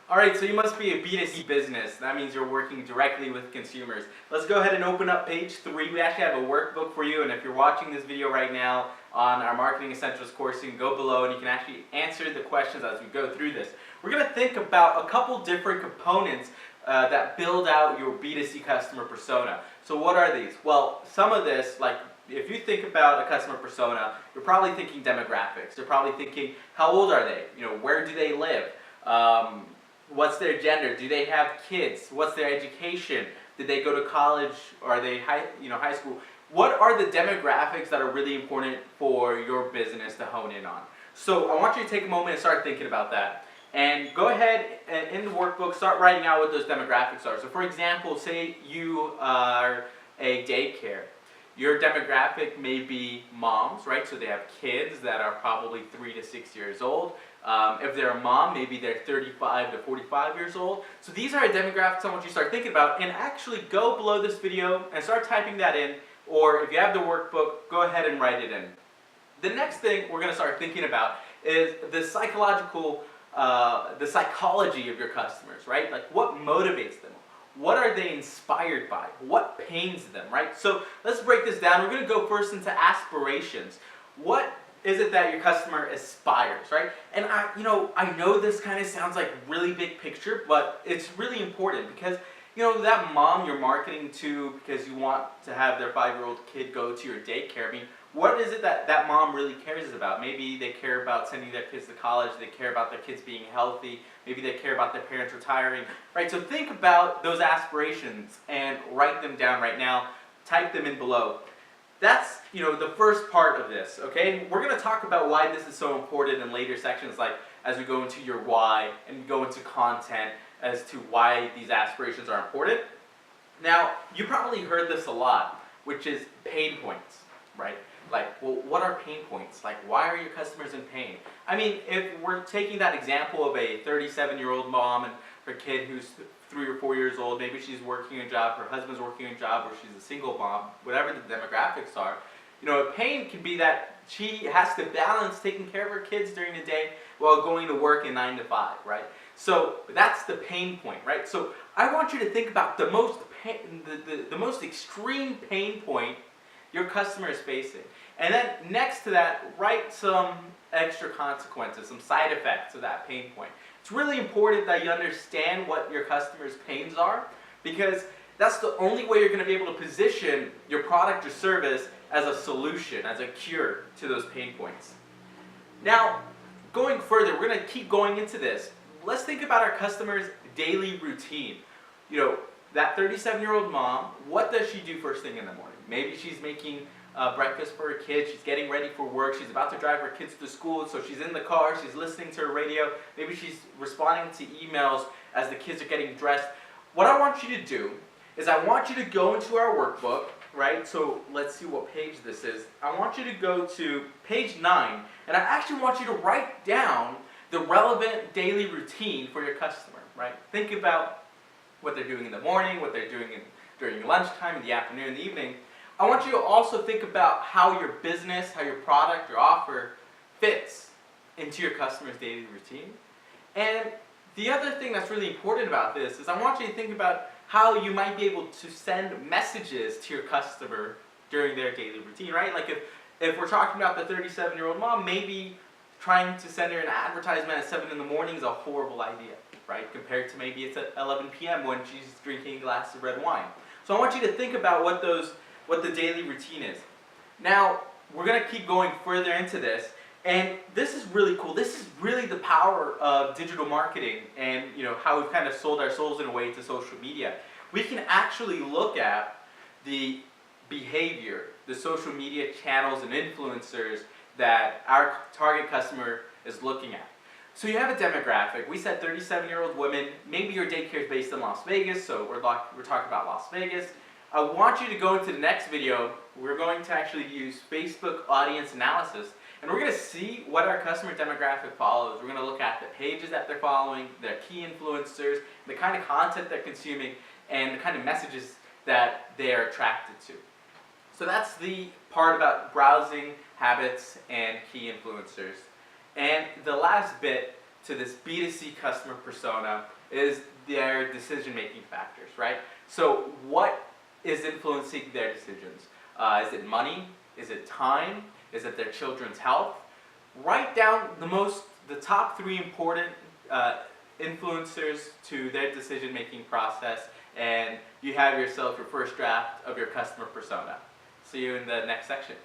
Alright, so you must be a B2C business. That means you're working directly with consumers. Let's go ahead and open up page 3. We actually have a workbook for you, and if you're watching this video right now on our Marketing Essentials course, you can go below and you can actually answer the questions as we go through this. We're going to think about a couple different components that build out your B2C customer persona. So what are these? Well, some of this, like if you think about a customer persona, you're probably thinking demographics. You're probably thinking, how old are they? Where do they live? What's their gender? Do they have kids? What's their education? Did they go to college? Or are they high school? What are the demographics that are really important for your business to hone in on? So I want you to take a moment and start thinking about that. And go ahead and in the workbook, start writing out what those demographics are. So for example, say you are a daycare. Your demographic may be moms, right? So they have kids that are probably 3 to 6 years old. If they're a mom, maybe they're 35 to 45 years old. So these are demographics I want you to start thinking about, and actually go below this video and start typing that in, or if you have the workbook, go ahead and write it in. The next thing we're going to start thinking about is the psychology of your customers, right? Like what motivates them? What are they inspired by? What pains them, right? So let's break this down. We're going to go first into aspirations. What is it that your customer aspires, right? And I know this kind of sounds like really big picture, but it's really important because that mom you're marketing to because you want to have their 5-year-old kid go to your daycare. I mean, what is it that mom really cares about? Maybe they care about sending their kids to college, they care about their kids being healthy, maybe they care about their parents retiring, right? So think about those aspirations and write them down right now, type them in below. That's the first part of this, okay? We're going to talk about why this is so important in later sections, like as we go into your why and go into content as to why these aspirations are important. Now, you probably heard this a lot, which is pain points, right? Like, well, what are pain points? Like, why are your customers in pain? I mean, if we're taking that example of a 37-year-old mom and her kid who's 3 or 4 years old, maybe she's working a job, her husband's working a job, or she's a single mom, whatever the demographics are, a pain can be that she has to balance taking care of her kids during the day while going to work in 9 to 5, right? So that's the pain point, right? So I want you to think about the most extreme pain point your customer is facing. And then next to that, write some extra consequences, some side effects of that pain point. It's really important that you understand what your customer's pains are, because that's the only way you're going to be able to position your product or service as a solution, as a cure to those pain points. Now, going further, we're going to keep going into this. Let's think about our customer's daily routine. That 37-year-old mom, what does she do first thing in the morning? Maybe she's making breakfast for her kids, she's getting ready for work, she's about to drive her kids to school, so she's in the car, she's listening to her radio, maybe she's responding to emails as the kids are getting dressed. What I want you to do is I want you to go into our workbook, right? So let's see what page this is. I want you to go to page 9, and I actually want you to write down the relevant daily routine for your customer, right? Think about what they're doing in the morning, what they're doing during lunchtime, in the afternoon, in the evening. I want you to also think about how your business, how your product, your offer fits into your customer's daily routine. And the other thing that's really important about this is I want you to think about how you might be able to send messages to your customer during their daily routine, right? Like if we're talking about the 37-year-old mom, maybe trying to send her an advertisement at 7 in the morning is a horrible idea, right? Compared to maybe it's at 11 p.m. when she's drinking a glass of red wine. So I want you to think about what the daily routine is. Now, we're going to keep going further into this, and this is really cool. This is really the power of digital marketing and how we've kind of sold our souls in a way to social media. We can actually look at the behavior, the social media channels and influencers that our target customer is looking at. So you have a demographic. We said 37-year-old women. Maybe your daycare is based in Las Vegas, so we're talking about Las Vegas. I want you to go into the next video. We're going to actually use Facebook audience analysis, and we're going to see what our customer demographic follows. We're going to look at the pages that they're following, their key influencers, the kind of content they're consuming, and the kind of messages that they're attracted to. So that's the part about browsing habits and key influencers. And the last bit to this B2C customer persona is their decision-making factors, right? So what is influencing their decisions? Is it money? Is it time? Is it their children's health? Write down the top 3 important influencers to their decision-making process, and you have yourself your first draft of your customer persona. See you in the next section.